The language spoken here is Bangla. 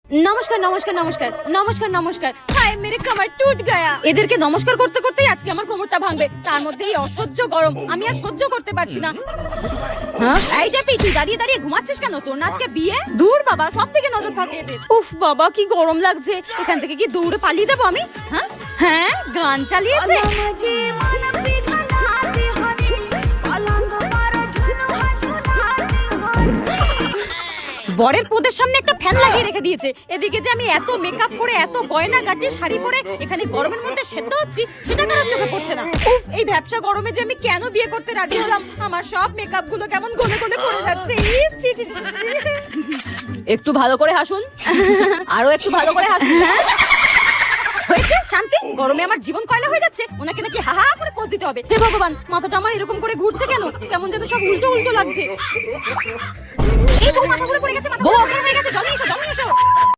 নমস্কার নমস্কার নমস্কার নমস্কার নমস্কার। হায় মেরে কামার টুট গায়া। এদেরকে নমস্কার করতে করতেই আজকে আমার কোমরটা ভাঙবে, তার মধ্যে এই অসহ্য গরম আমি আর সহ্য করতে পারছি না। হ্যাঁ এই যে তুই দাঁড়িয়ে দাঁড়িয়ে ঘুমাচ্ছিস কেন? তোর না আজকে বিয়ে? দূর বাবা, সব থেকে নজর থাকে এদের। উফ বাবা কি গরম লাগছে, এখান থেকে কি দৌড়ে পালিয়ে যাবো আমি? হ্যাঁ হ্যাঁ গান চালিয়েছে। বরের পোদের সামনে একটা ফ্যান লাগিয়ে রেখে দিয়েছে, এদিকে যে আমি এত মেকআপ করে এত গয়না গাটি শাড়ি পরে এখানে গরমের মধ্যে সেদ্ধ হচ্ছি সেটা কারোর চোখে পড়ছে না। উফ এই ভ্যাপসা গরমে যে আমি কেন বিয়ে করতে রাজি হলাম, আমার সব মেকআপ গুলো কেমন গলে গলে পড়ে যাচ্ছে। ইস ছি ছি ছি ছি। একটু ভালো করে হাসুন, আরো একটু ভালো করে হাসুন। হ্যাঁ হয়েছে শান্তি, গরমে আমার জীবন কয়লা হয়ে যাচ্ছে, ওনাকে নাকি হা হা করে পোজ দিতে হবে। হে ভগবান, মাথাটা আমার এরকম করে ঘুরছে কেন, কেমন যেন সব উল্টো উল্টো লাগছে। এই বউ মাথা ঘুরে পড়ে গেছে, মাথা ঘুরে গেছে, জল নিয়ে এসো জল নিয়ে এসো।